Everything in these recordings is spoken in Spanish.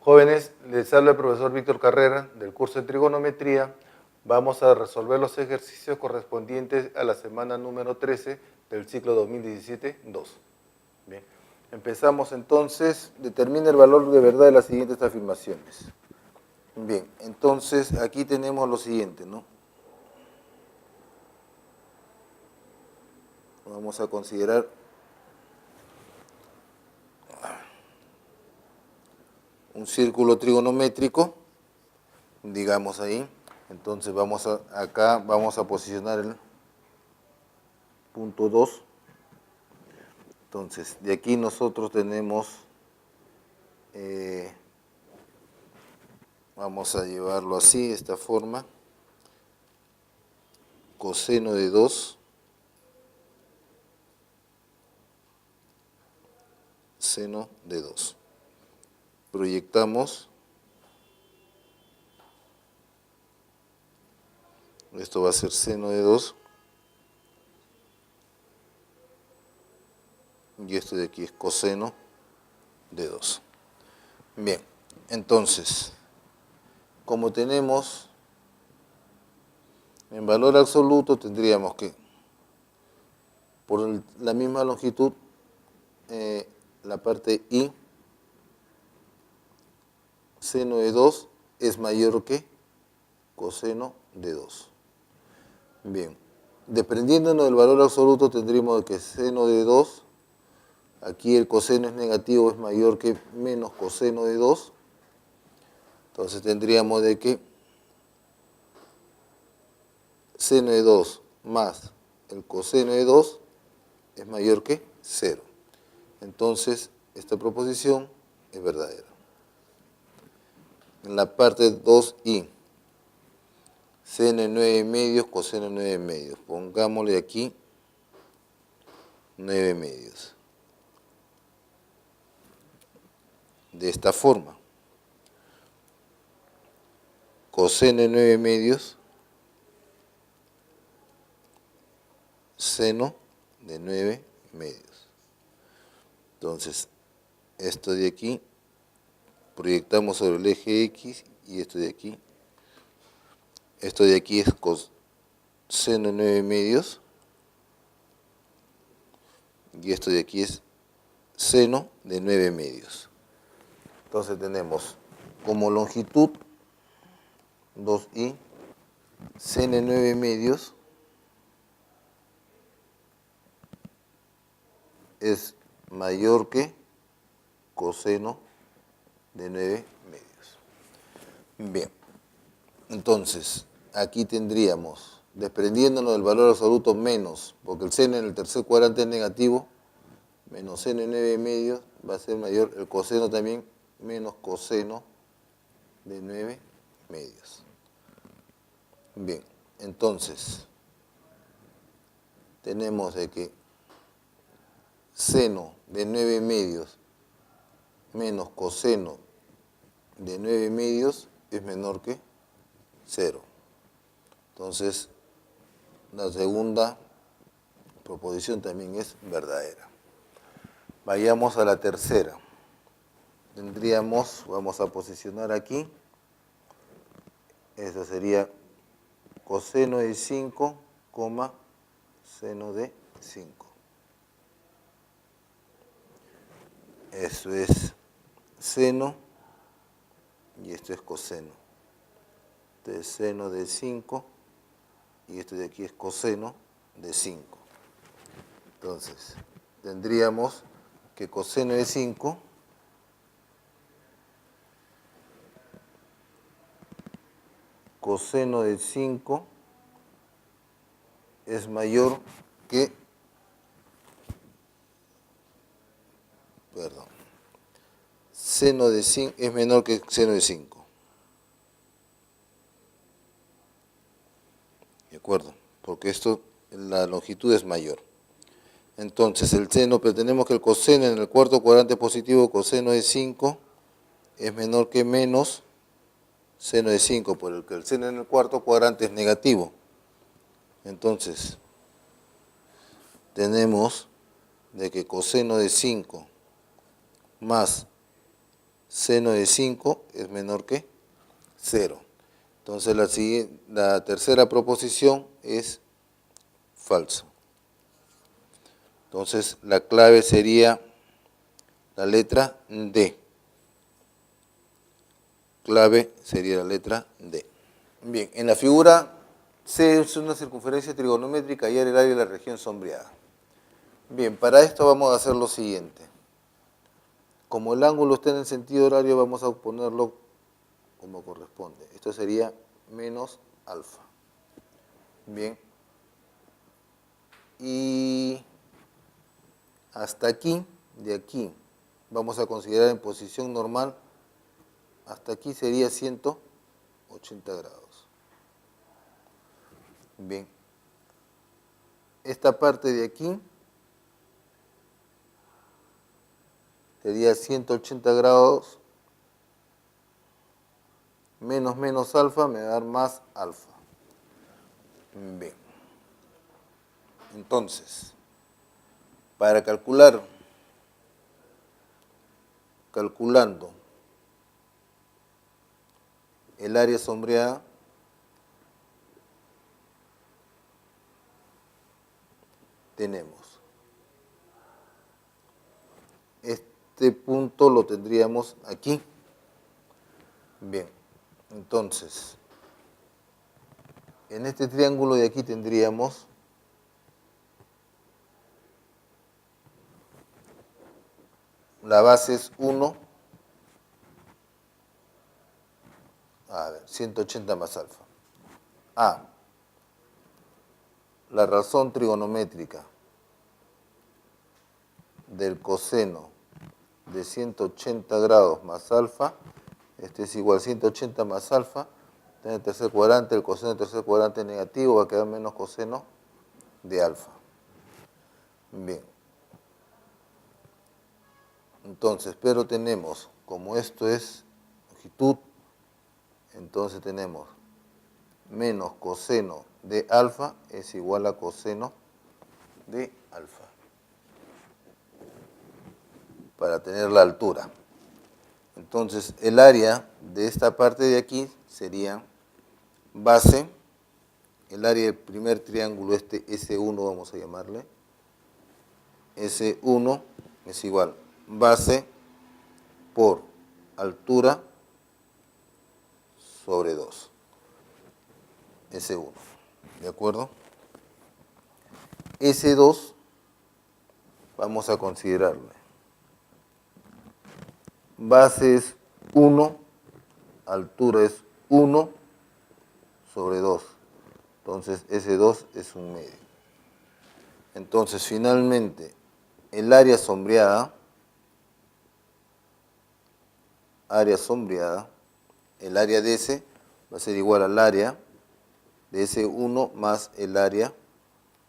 Jóvenes, les habla el profesor Víctor Carrera del curso de trigonometría. Vamos a resolver los ejercicios correspondientes a la semana número 13 del ciclo 2017-2. Bien, empezamos entonces. Determina el valor de verdad de las siguientes afirmaciones. Bien, entonces aquí tenemos lo siguiente, ¿no? Vamos a considerar un círculo trigonométrico, digamos ahí. Entonces acá vamos a posicionar el punto 2. Entonces, de aquí nosotros tenemos, vamos a llevarlo así, de esta forma, coseno de 2, seno de 2. Proyectamos, esto va a ser seno de 2, y esto de aquí es coseno de 2. Bien, entonces, como tenemos en valor absoluto, tendríamos que, por la misma longitud, la parte I, seno de 2 es mayor que coseno de 2. Bien, desprendiéndonos del valor absoluto, tendríamos que seno de 2, aquí el coseno es negativo, es mayor que menos coseno de 2. Entonces tendríamos de que seno de 2 más el coseno de 2 es mayor que 0. Entonces, esta proposición es verdadera. En la parte 2i, seno de 9 medios, coseno de 9 medios. Pongámosle aquí 9 medios. De esta forma. Coseno de 9 medios, seno de 9 medios. Entonces, esto de aquí, proyectamos sobre el eje X y esto de aquí. Esto de aquí es coseno de 9 medios y esto de aquí es seno de 9 medios. Entonces tenemos como longitud 2i, seno de 9 medios es mayor que coseno de 9 medios. Bien, entonces aquí tendríamos, desprendiéndonos del valor absoluto menos, porque el seno en el tercer cuadrante es negativo, menos seno de 9 medios va a ser mayor, el coseno también, menos coseno de 9 medios. Bien, entonces tenemos de que seno de 9 medios menos coseno de 9 medios es menor que 0. Entonces, la segunda proposición también es verdadera. Vayamos a la tercera. Tendríamos, vamos a posicionar aquí, esto sería coseno de 5, seno de 5. Eso es seno y esto es coseno. Este es seno de 5 y esto de aquí es coseno de 5. Entonces, tendríamos que coseno de 5 es mayor que, seno de 5 es menor que seno de 5. ¿De acuerdo? Porque esto, la longitud es mayor. Entonces, el seno, pero tenemos que el coseno en el cuarto cuadrante positivo, coseno de 5, es menor que menos seno de 5, por el que el seno en el cuarto cuadrante es negativo. Entonces, tenemos de que coseno de 5 más seno de 5 es menor que 0. Entonces la tercera proposición es falsa. Entonces la clave sería la letra D. Clave sería la letra D. Bien, en la figura C es una circunferencia trigonométrica y el área de la región sombreada. Bien, para esto vamos a hacer lo siguiente. Como el ángulo está en el sentido horario, vamos a ponerlo como corresponde. Esto sería menos alfa. Bien. Y hasta aquí, de aquí, vamos a considerar en posición normal, hasta aquí sería 180 grados. Bien. Esta parte de aquí sería 180 grados menos alfa me va a dar más alfa. Bien. Entonces, para calculando el área sombreada, tenemos este punto lo tendríamos aquí. Bien, entonces, en este triángulo de aquí tendríamos la base es 1, a ver, 180 más alfa. A, la razón trigonométrica del coseno de 180 grados más alfa, este es igual a 180 más alfa, en el tercer cuadrante, el coseno del tercer cuadrante negativo, va a quedar menos coseno de alfa. Bien. Entonces, pero tenemos, como esto es longitud, entonces tenemos menos coseno de alfa es igual a coseno de alfa. Para tener la altura. Entonces, el área de esta parte de aquí sería base, el área del primer triángulo, este S1 vamos a llamarle, S1 es igual base por altura sobre 2, S1, ¿de acuerdo? S2 vamos a considerarle base es 1, altura es 1 sobre 2. Entonces, S2 es un medio. Entonces, finalmente, el área sombreada, el área de S va a ser igual al área de S1 más el área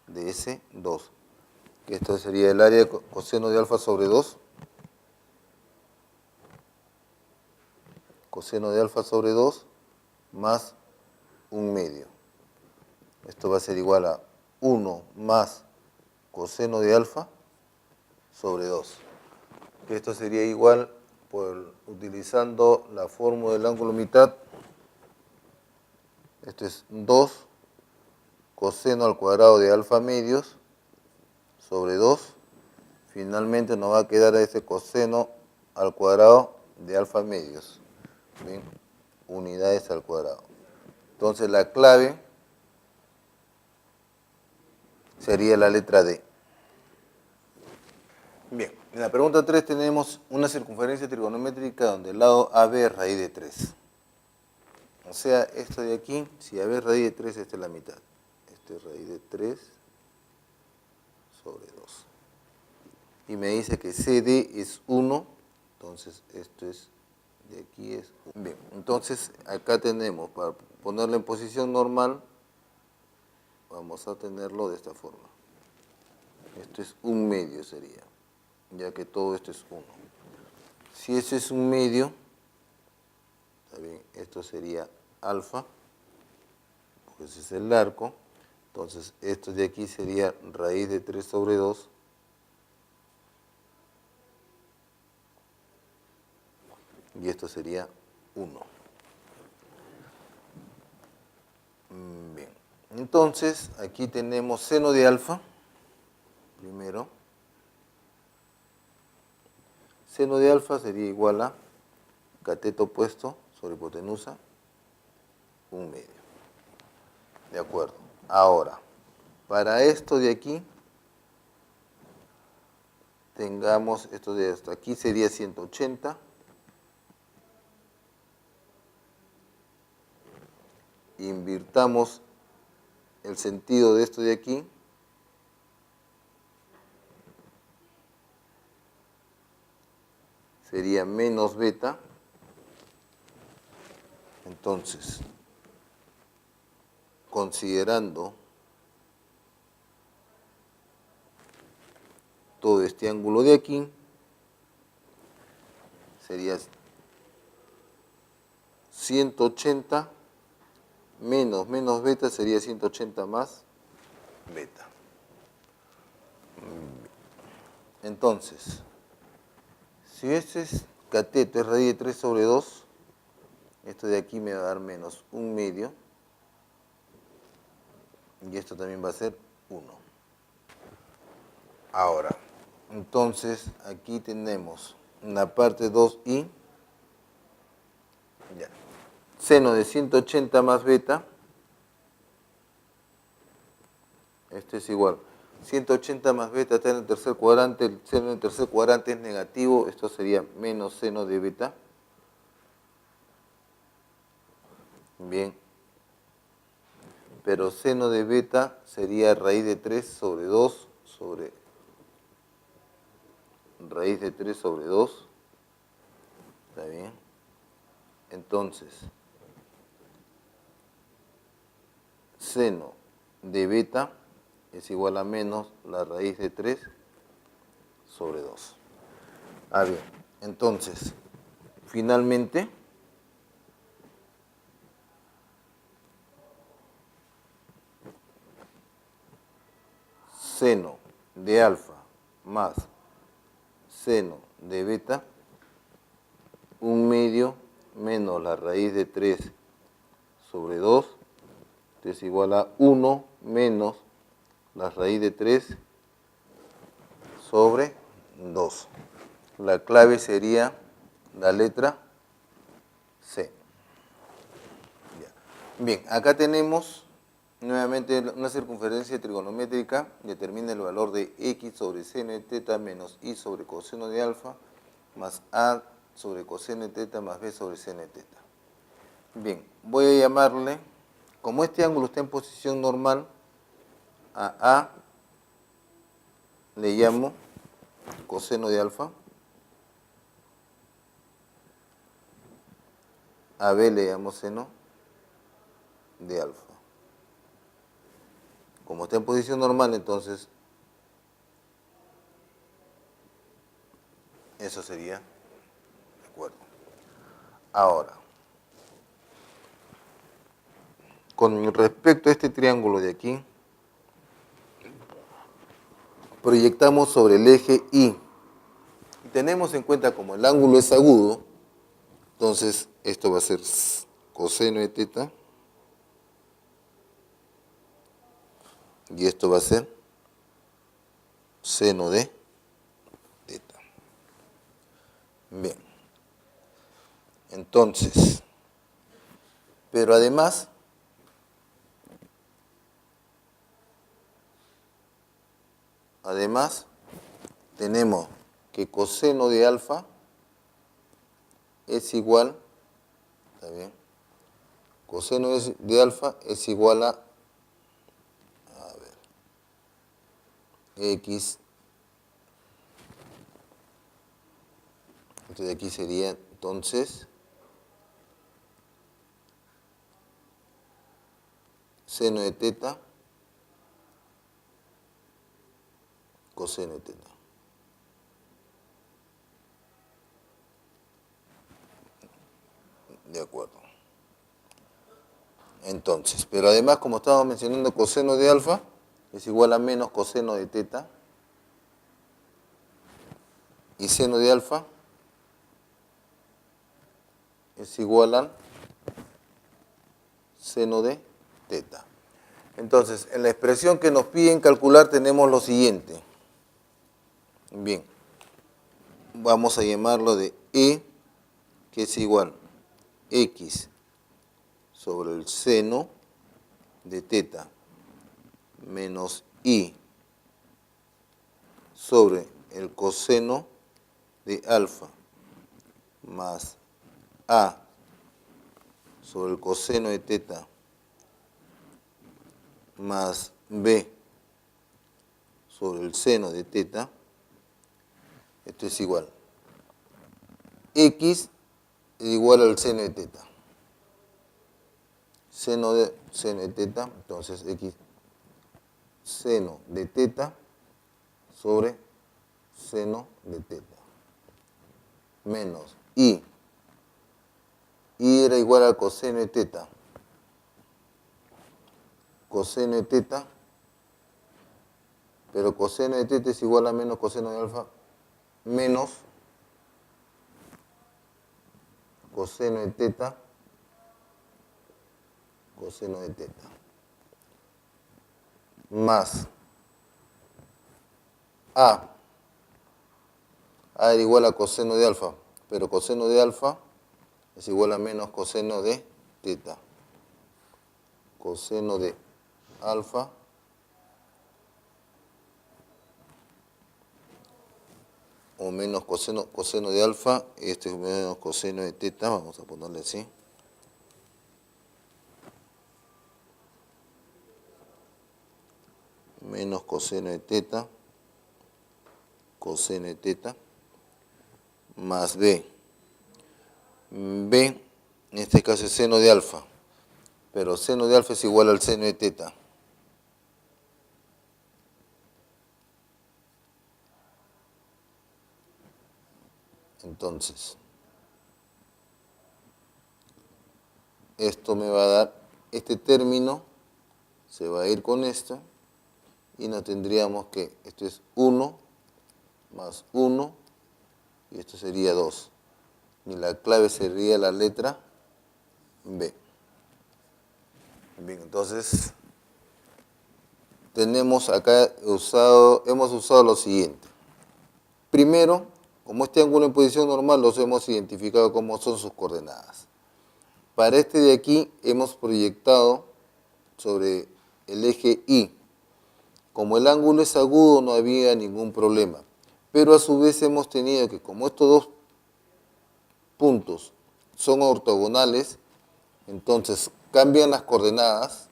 de S2. Que esto sería el área de coseno de alfa sobre 2. Coseno de alfa sobre 2 más un medio. Esto va a ser igual a 1 más coseno de alfa sobre 2. Esto sería igual, utilizando la fórmula del ángulo mitad, esto es 2 coseno al cuadrado de alfa medios sobre 2. Finalmente nos va a quedar ese coseno al cuadrado de alfa medios. Bien, unidades al cuadrado. Entonces la clave sería la letra D. Bien, en la pregunta 3 tenemos una circunferencia trigonométrica donde el lado AB es raíz de 3. O sea, esto de aquí, si AB es raíz de 3, esta es la mitad. Esto es raíz de 3 sobre 2. Y me dice que CD es 1, entonces esto es, de aquí es 1. Bien, entonces acá tenemos, para ponerlo en posición normal, vamos a tenerlo de esta forma. Esto es un medio sería, ya que todo esto es 1. Si ese es un medio, también esto sería alfa, porque ese es el arco. Entonces esto de aquí sería raíz de 3 sobre 2. y esto sería 1. Bien, entonces aquí tenemos seno de alfa, primero. Seno de alfa sería igual a cateto opuesto sobre hipotenusa, 1/2. De acuerdo. Ahora, para esto de aquí, tengamos esto de esto. Aquí sería 180. Invirtamos el sentido de esto de aquí. Sería menos beta. Entonces, considerando todo este ángulo de aquí, sería 180 menos beta sería 180 más beta. Entonces, si este es cateto es raíz de 3 sobre 2, esto de aquí me va a dar menos 1/2, y esto también va a ser 1. Ahora, entonces aquí tenemos una parte 2i, ya. Seno de 180 más beta, esto es igual. 180 más beta está en el tercer cuadrante, el seno del tercer cuadrante es negativo, esto sería menos seno de beta. Bien. Pero seno de beta sería raíz de 3 sobre 2 sobre raíz de 3 sobre 2. ¿Está bien? Entonces, seno de beta es igual a menos la raíz de 3 sobre 2. Bien, entonces, finalmente, seno de alfa más seno de beta, 1/2 menos la raíz de 3 sobre 2, es igual a 1 menos la raíz de 3 sobre 2. La clave sería la letra C. Bien, acá tenemos nuevamente una circunferencia trigonométrica. Determina el valor de x sobre seno de teta menos y sobre coseno de alfa más a sobre coseno de teta más b sobre seno de teta. Bien, voy a llamarle, como este ángulo está en posición normal, a le llamo coseno de alfa, a b le llamo seno de alfa. Como está en posición normal, entonces eso sería de acuerdo. Ahora, con respecto a este triángulo de aquí, proyectamos sobre el eje Y. Y tenemos en cuenta como el ángulo es agudo, entonces esto va a ser coseno de teta y esto va a ser seno de teta. Bien. Entonces, pero además, tenemos que coseno de alfa es igual, ¿está bien? Coseno de alfa es igual a x, entonces aquí sería entonces seno de teta coseno de teta. De acuerdo. Entonces, pero además, como estábamos mencionando, coseno de alfa es igual a menos coseno de teta y seno de alfa es igual a seno de teta. Entonces, en la expresión que nos piden calcular tenemos lo siguiente. Bien, vamos a llamarlo de E, que es igual a X sobre el seno de teta menos I sobre el coseno de alfa más A sobre el coseno de teta más B sobre el seno de teta. Esto es igual. X es igual al seno de teta. Seno de teta, entonces X seno de teta sobre seno de teta. Menos I. I era igual al coseno de teta. Coseno de teta, pero coseno de teta es igual a menos coseno de alfa, menos coseno de teta, coseno de teta, más A. A era igual a coseno de alfa, pero coseno de alfa es igual a menos coseno de teta. Coseno de alfa o menos coseno de alfa, este es menos coseno de teta, vamos a ponerle así. Menos coseno de teta, coseno de teta, más B. B, en este caso es seno de alfa, pero seno de alfa es igual al seno de teta. Entonces, esto me va a dar, este término se va a ir con esto y nos tendríamos que, esto es 1 más 1 y esto sería 2. Y la clave sería la letra B. Bien, entonces tenemos acá hemos usado lo siguiente. Primero, como este ángulo en posición normal los hemos identificado como son sus coordenadas. Para este de aquí hemos proyectado sobre el eje Y. Como el ángulo es agudo no había ningún problema, pero a su vez hemos tenido que, como estos dos puntos son ortogonales, entonces cambian las coordenadas,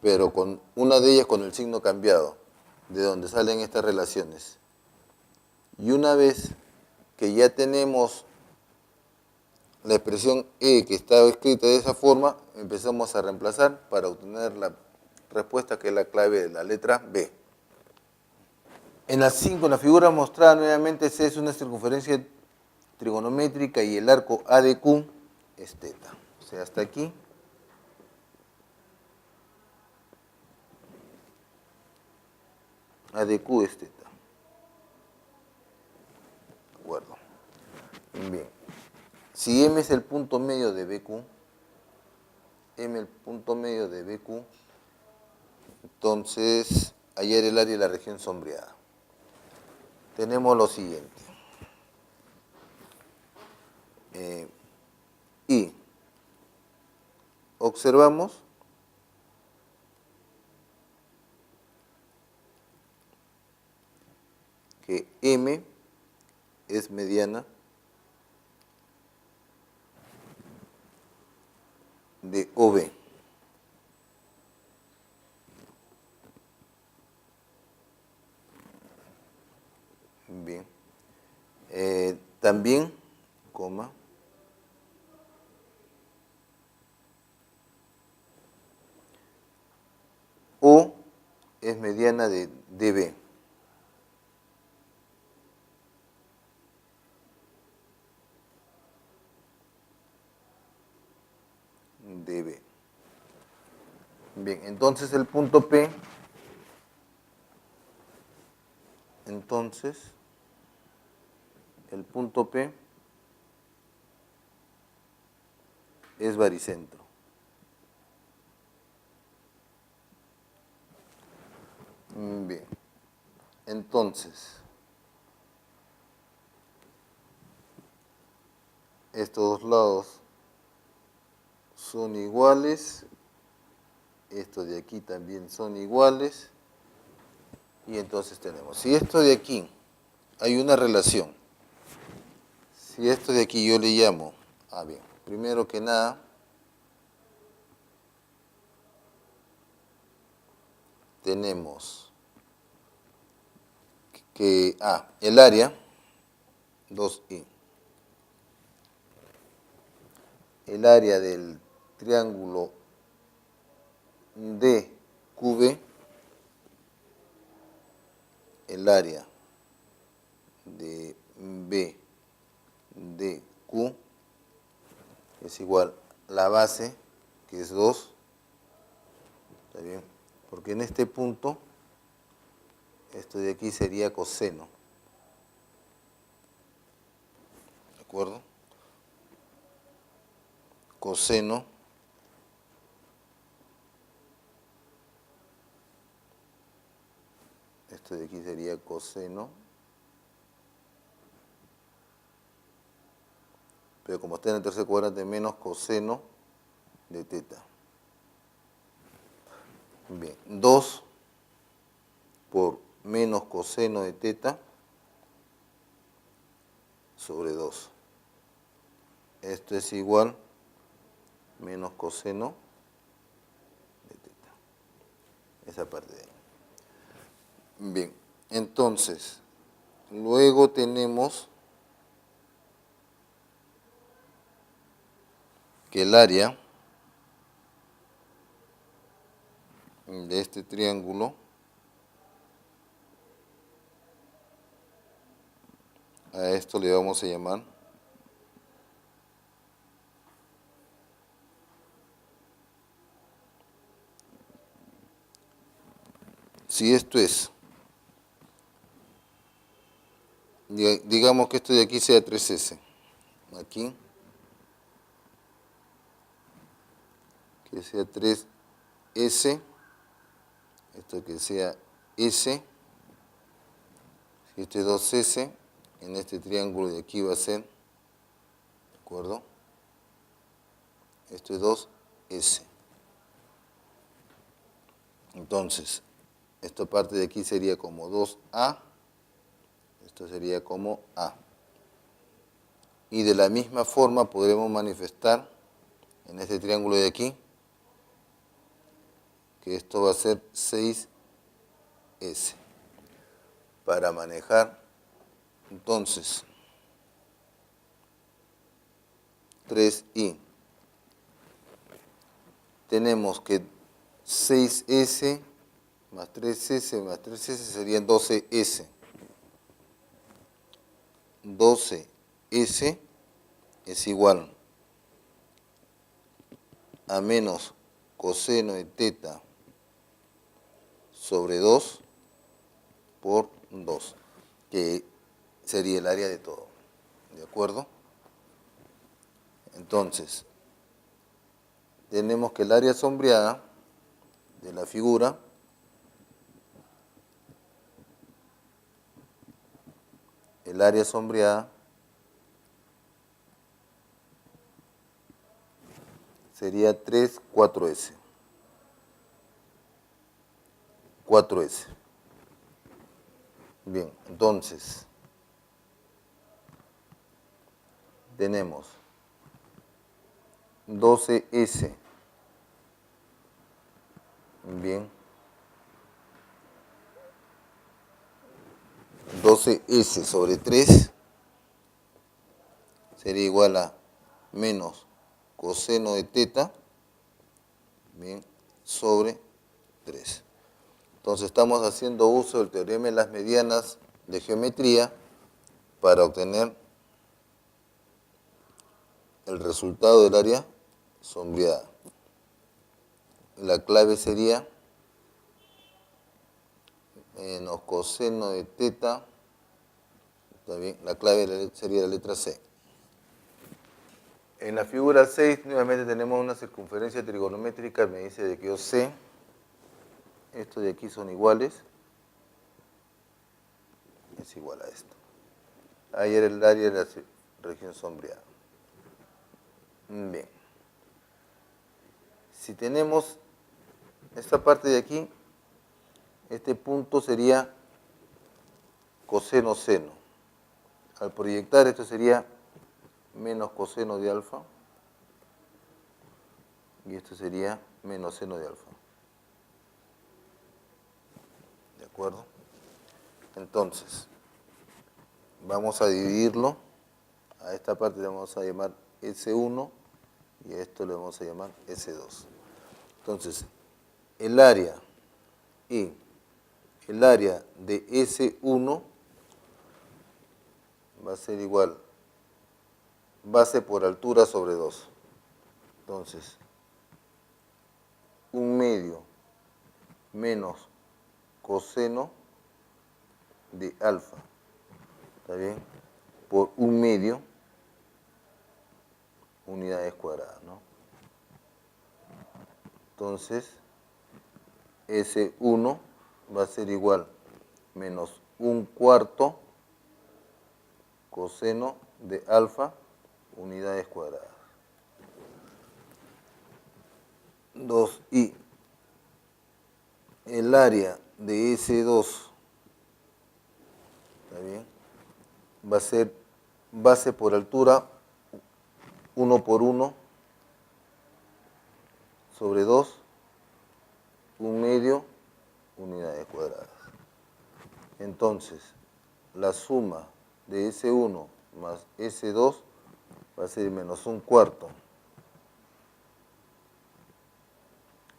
pero con una de ellas con el signo cambiado, de donde salen estas relaciones. Y una vez que ya tenemos la expresión E que está escrita de esa forma, empezamos a reemplazar para obtener la respuesta que es la clave de la letra B. En la 5, la figura mostrada nuevamente C es una circunferencia trigonométrica y el arco ADQ es teta. O sea, hasta aquí. ADQ es teta. De acuerdo. Bien. Si M es el punto medio de BQ, entonces hallar el área de la región sombreada. Tenemos lo siguiente. Y observamos que M es mediana de OB. Bien. También, coma, O es mediana de DB. DB. Bien, entonces el punto P, el punto P es baricentro. Bien, entonces, estos dos lados son iguales, estos de aquí también son iguales, y entonces tenemos, si esto de aquí hay una relación, si esto de aquí yo le llamo, bien, primero que nada, tenemos que, el área, 2i, el área del triángulo DQB, el área de BDQ es igual a la base, que es 2, ¿está bien? Porque en este punto, esto de aquí sería coseno, ¿de acuerdo? Coseno esto de aquí sería coseno, pero como está en el tercer cuadrante, menos coseno de teta. Bien, 2 por menos coseno de teta sobre 2. Esto es igual menos coseno de teta. Esa parte de ahí. Bien, entonces, luego tenemos que el área de este triángulo a esto le vamos a llamar si esto es, digamos que esto de aquí sea 3S, aquí, que sea 3S, esto que sea S, si esto es 2S, en este triángulo de aquí va a ser, ¿de acuerdo? Esto es 2S. Entonces, esta parte de aquí sería como 2A, esto sería como A. Y de la misma forma podremos manifestar en este triángulo de aquí que esto va a ser 6S. Para manejar, entonces, 3i. Tenemos que 6S más 3S más 3S serían 12S. 12S es igual a menos coseno de teta sobre 2 por 2, que sería el área de todo. ¿De acuerdo? Entonces, tenemos que el área sombreada de la figura sería 3, 4S. 4S. Bien, entonces, tenemos 12S. Bien. 12S sobre 3 sería igual a menos coseno de teta, bien, sobre 3. Entonces estamos haciendo uso del teorema de las medianas de geometría para obtener el resultado del área sombreada. La clave sería menos coseno de teta, ¿está bien? La clave sería la letra C. En la figura 6 nuevamente tenemos una circunferencia trigonométrica, me dice de que yo sé, estos de aquí son iguales, es igual a esto. Ahí era el área de la región sombreada. Bien. Si tenemos esta parte de aquí, este punto sería coseno seno. Al proyectar esto sería menos coseno de alfa y esto sería menos seno de alfa. ¿De acuerdo? Entonces, vamos a dividirlo. A esta parte le vamos a llamar S1 y a esto le vamos a llamar S2. Entonces, el área y el área de S1 va a ser igual base por altura sobre 2. Entonces, 1/2 menos coseno de alfa, ¿está bien? Por 1/2 unidades cuadradas, ¿no? Entonces, S1 va a ser igual menos 1/4 coseno de alfa unidades cuadradas. 2 y el área de S2, ¿está bien? Va a ser base por altura 1 por 1 sobre 2, 1/2 unidades cuadradas. Entonces, la suma de S1 más S2 va a ser menos 1/4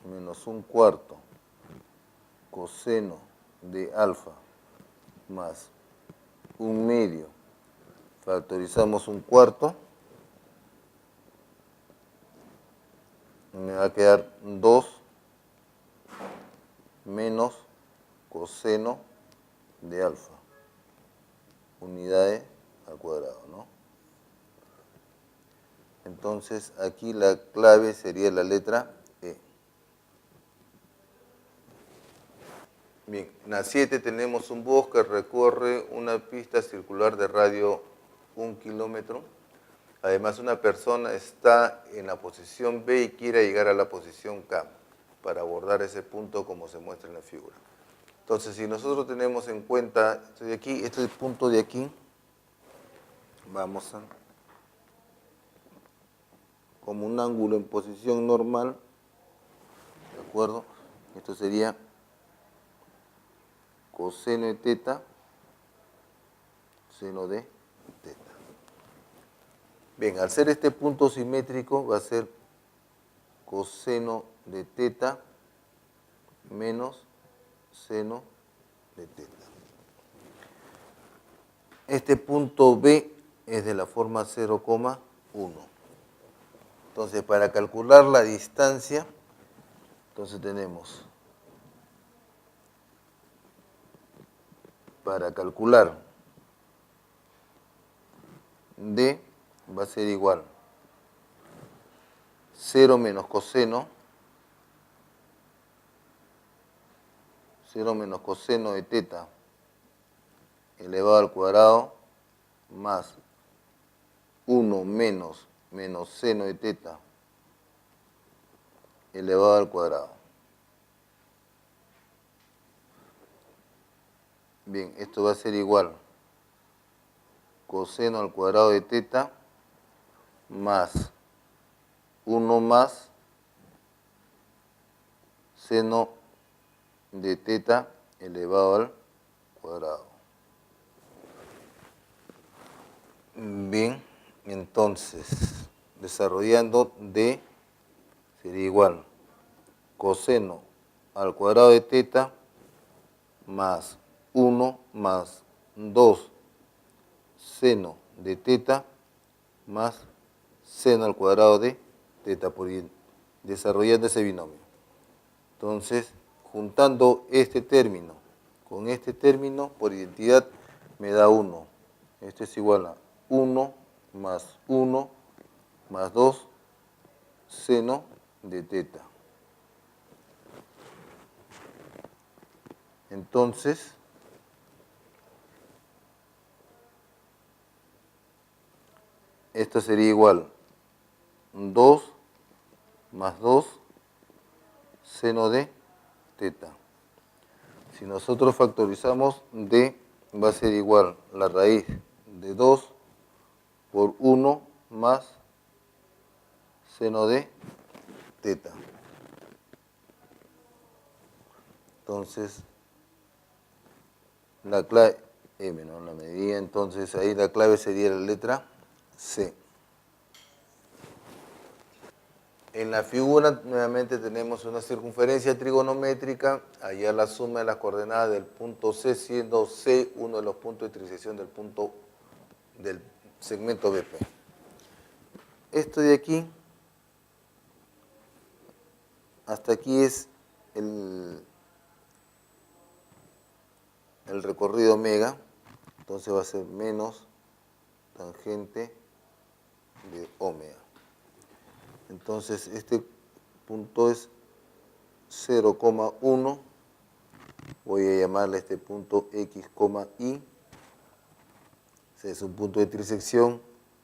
menos 1/4 coseno de alfa más 1/2, factorizamos 1/4, me va a quedar 2 menos coseno de alfa, unidades al cuadrado, ¿no? Entonces aquí la clave sería la letra E. Bien, en la 7 tenemos un bus que recorre una pista circular de radio 1 kilómetro. Además, una persona está en la posición B y quiere llegar a la posición K para abordar ese punto como se muestra en la figura. Entonces, si nosotros tenemos en cuenta esto de aquí, este punto de aquí, vamos a, como un ángulo en posición normal, ¿de acuerdo? Esto sería coseno de teta, seno de teta. Bien, al ser este punto simétrico va a ser coseno de teta menos seno de teta. Este punto B es de la forma 0,1. Entonces, para calcular la distancia, entonces tenemos, para calcular D va a ser igual 0 menos coseno de teta elevado al cuadrado más 1 menos seno de teta elevado al cuadrado. Bien, esto va a ser igual coseno al cuadrado de teta más 1 más seno de teta elevado al cuadrado. Bien, entonces, desarrollando D sería igual coseno al cuadrado de teta más 1 más 2 seno de teta más seno al cuadrado de teta, desarrollando ese binomio. Entonces, juntando este término con este término, por identidad me da 1. Esto es igual a 1 más 1 más 2 seno de teta. Entonces, esto sería igual 2 más 2 seno de teta. Si nosotros factorizamos, d va a ser igual la raíz de 2 por 1 más seno de teta. Entonces, la clave, m, ¿no? La medida, entonces ahí la clave sería la letra C. En la figura nuevamente tenemos una circunferencia trigonométrica, allá la suma de las coordenadas del punto C, siendo C uno de los puntos de intersección del segmento BP. Esto de aquí, hasta aquí es el recorrido omega, entonces va a ser menos tangente de omega. Entonces este punto es 0,1, voy a llamarle este punto X, Y. Ese es un punto de intersección,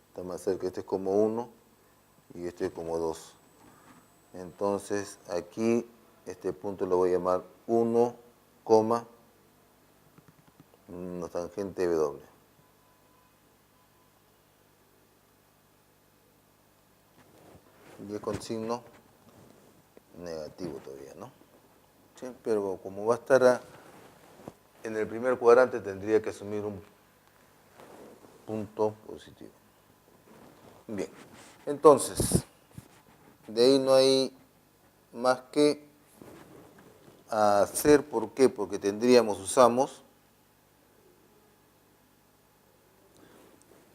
está más cerca, este es como 1 y este es como 2. Entonces aquí este punto lo voy a llamar 1, una tangente W. Y es con signo negativo todavía, ¿no? ¿Sí? Pero como va a estar en el primer cuadrante, tendría que asumir un punto positivo. Bien, entonces, de ahí no hay más que hacer. ¿Por qué? Porque usamos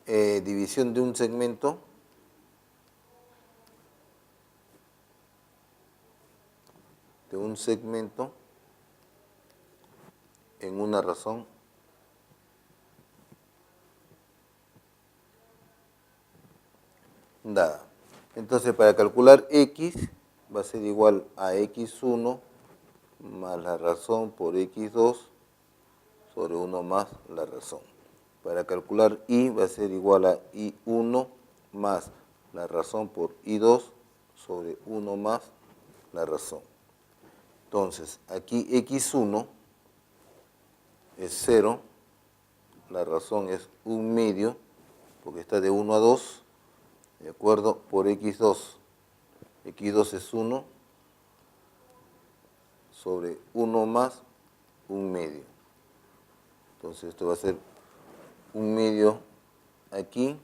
división de un segmento en una razón dada. Entonces, para calcular x va a ser igual a x1 más la razón por x2 sobre 1 más la razón. Para calcular y va a ser igual a i1 más la razón por i2 sobre 1 más la razón. Entonces, aquí x1 es 0, la razón es 1/2, porque está de 1 a 2, ¿de acuerdo? Por x2. x2 es 1 sobre 1 más 1/2. Entonces, esto va a ser 1/2 aquí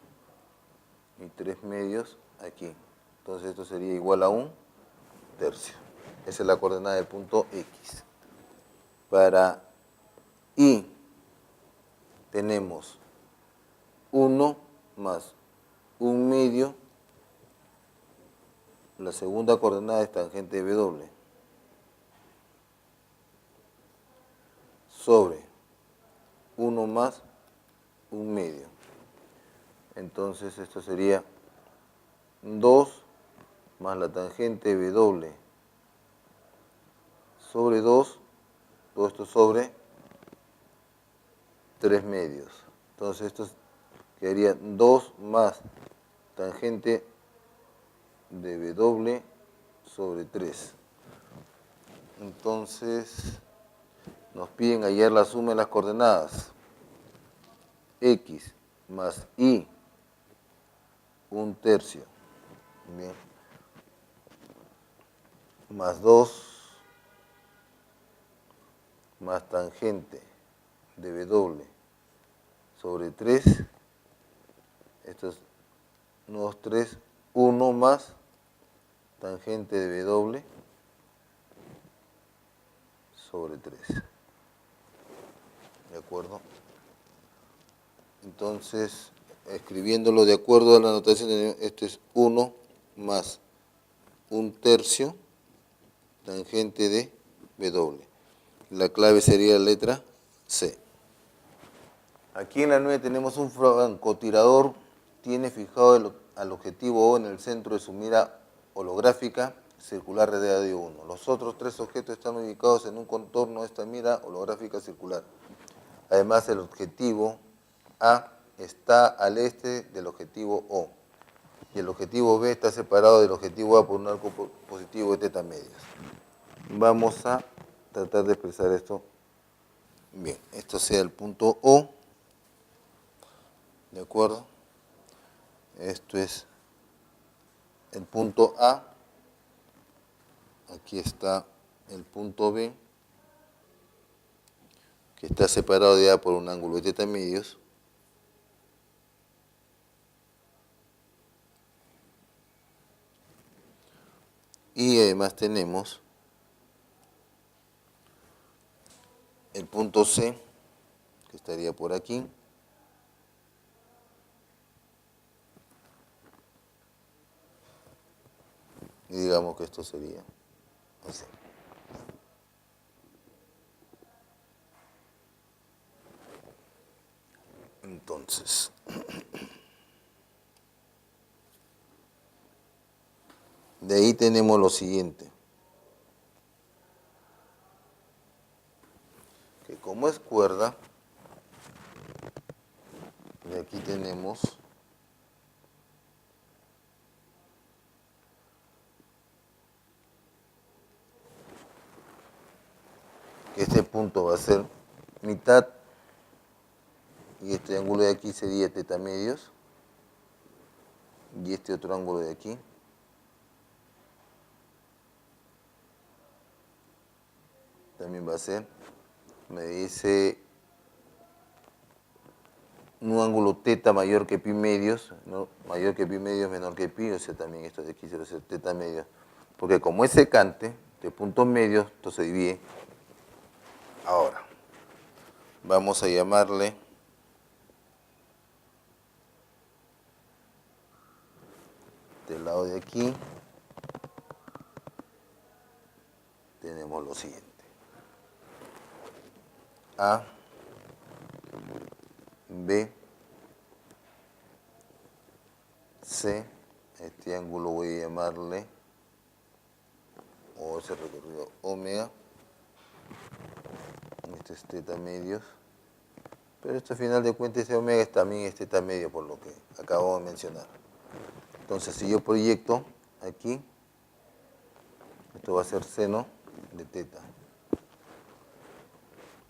y 3/2 aquí. Entonces, esto sería igual a 1/3. Esa es la coordenada del punto X. Para Y tenemos 1 más 1/2. La segunda coordenada es tangente de W. Sobre 1 más 1/2. Entonces esto sería 2 más la tangente W sobre 2, todo esto sobre 3/2. Entonces esto quedaría 2 más tangente de W sobre 3. Entonces nos piden hallar la suma de las coordenadas. X más Y, 1/3. Bien. Más 2 más tangente de W sobre 3. Esto es 2, 3, 1 más tangente de W sobre 3. ¿De acuerdo? Entonces, escribiéndolo de acuerdo a la notación, esto es 1 más 1/3 tangente de W. La clave sería la letra C. Aquí en la 9 tenemos un francotirador tiene fijado al objetivo O en el centro de su mira holográfica circular de radio 1. Los otros 3 objetos están ubicados en un contorno de esta mira holográfica circular. Además, el objetivo A está al este del objetivo O y el objetivo B está separado del objetivo A por un arco positivo de teta medias. Vamos a tratar de expresar esto. Bien, esto sea el punto O, ¿de acuerdo? Esto es el punto A, aquí está el punto B, que está separado de A por un ángulo de teta medios. Y además tenemos el punto C, que estaría por aquí. Y digamos que esto sería así. Entonces, de ahí tenemos lo siguiente. Que como es cuerda, de aquí tenemos que este punto va a ser mitad y este ángulo de aquí sería teta medios y este otro ángulo de aquí también va a ser, me dice un ángulo teta mayor que pi medios, ¿no? Mayor que pi medios menor que pi, o sea también esto de aquí se va a ser teta medios, porque como es secante de puntos medios, esto se divide. Ahora, vamos a llamarle del lado de aquí, tenemos lo siguiente. A, B, C, este ángulo voy a llamarle, o ese recorrido omega, este es teta medios, pero esto al final de cuentas ese omega también es teta medio por lo que acabo de mencionar. Entonces si yo proyecto aquí, esto va a ser seno de teta.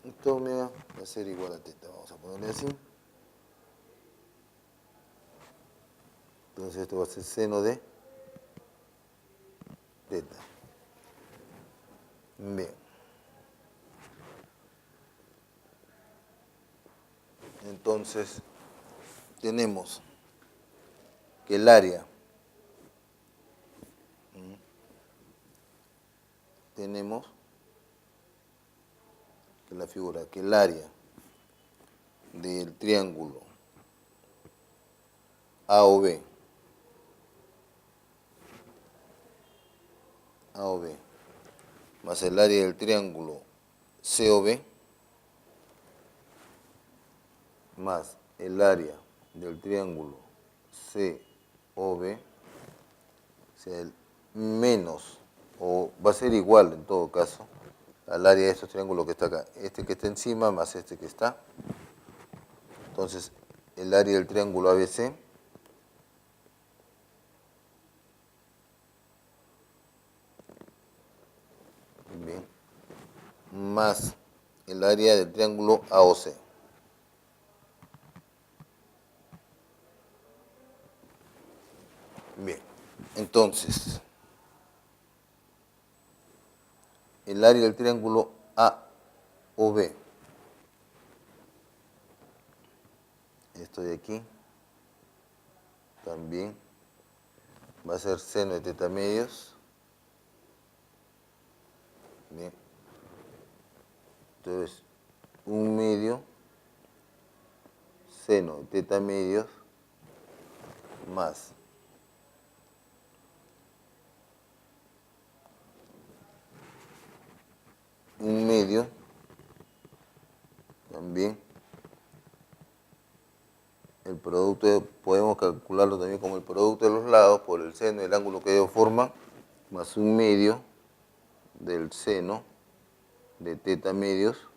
Esto omega va a ser igual a teta, vamos a ponerle así. Entonces esto va a ser seno de teta. Bien. Entonces tenemos que el área, tenemos que la figura, que el área del triángulo AOB, más el área del triángulo COB, más el área del triángulo COB, o sea, el menos, o va a ser igual en todo caso, al área de estos triángulos que está acá. Este que está encima más este que está. Entonces, el área del triángulo ABC bien, más el área del triángulo AOC. Bien, entonces, el área del triángulo AOB, esto de aquí, también va a ser seno de teta medios. Bien. Entonces, 1/2 seno de teta medios más 1/2 también el producto, podemos calcularlo también como el producto de los lados por el seno del ángulo que ellos forman, más 1/2 del seno de teta medios,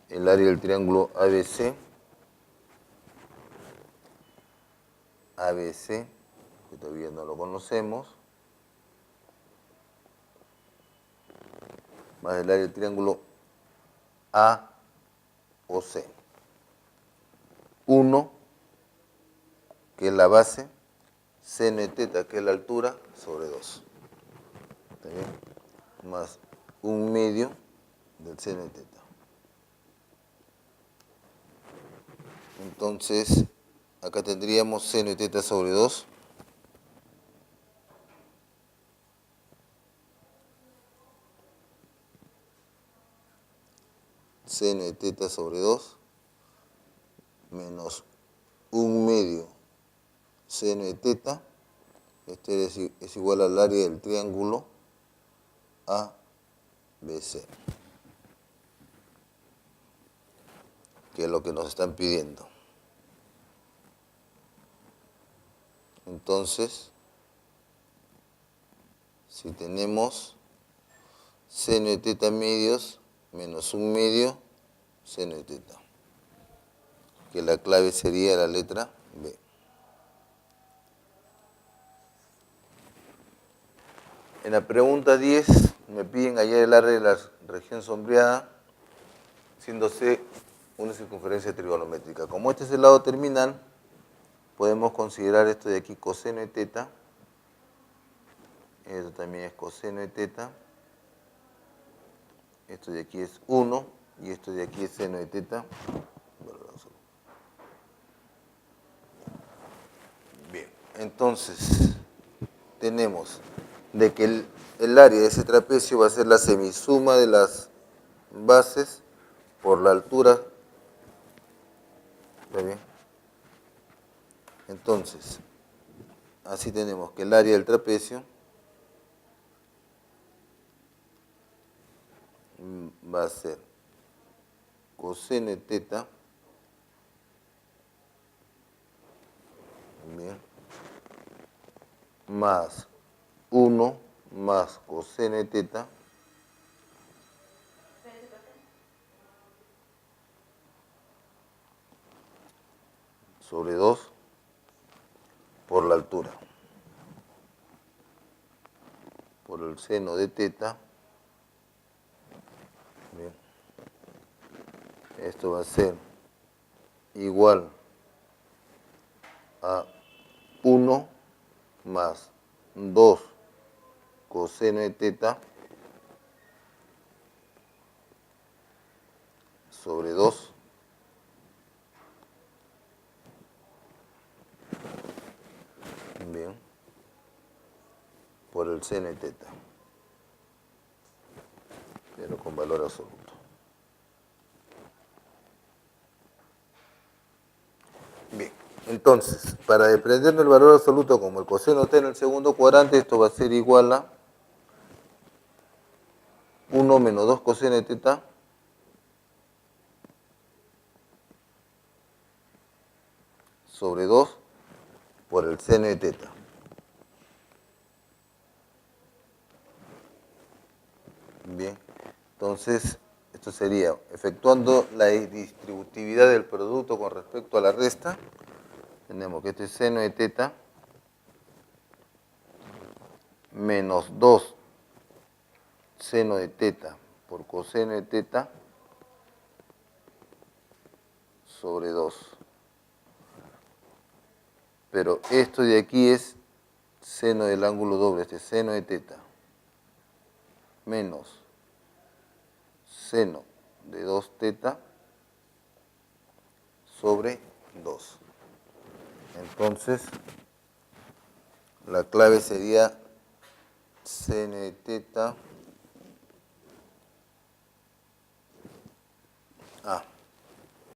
el área del triángulo ABC, que todavía no lo conocemos, más el área del triángulo AOC. 1, que es la base, seno de teta, que es la altura, sobre 2. ¿Está bien? Más 1/2 del seno de teta. Entonces, acá tendríamos seno de teta sobre 2. Seno de teta sobre 2 menos 1/2 seno de teta. Este es igual al área del triángulo ABC, que es lo que nos están pidiendo. Entonces, si tenemos seno de teta medios menos 1/2 seno de teta, que la clave sería la letra B. En la pregunta 10 me piden hallar el área de la región sombreada, siendo C una circunferencia trigonométrica. Como este es el lado terminal, podemos considerar esto de aquí coseno de teta, esto también es coseno de teta, esto de aquí es 1 y esto de aquí es seno de teta. Bien, entonces tenemos de que el área de ese trapecio va a ser la semisuma de las bases por la altura. ¿Está bien? Entonces, así tenemos que el área del trapecio va a ser coseno de teta, bien, más 1 más coseno de teta sobre 2 por la altura, por el seno de teta. Bien. Esto va a ser igual a 1 más 2 coseno de teta sobre 2 bien, por el seno de teta, pero con valor absoluto. Bien, entonces, para desprendernos el valor absoluto como el coseno t en el segundo cuadrante, esto va a ser igual a 1 menos 2 coseno de teta sobre 2 por el seno de teta. Bien, entonces esto sería, efectuando la distributividad del producto con respecto a la resta, tenemos que este es seno de teta menos 2 seno de teta por coseno de teta sobre 2. Pero esto de aquí es seno del ángulo doble, este seno de teta, menos seno de 2 teta sobre 2. Entonces, la clave sería seno de teta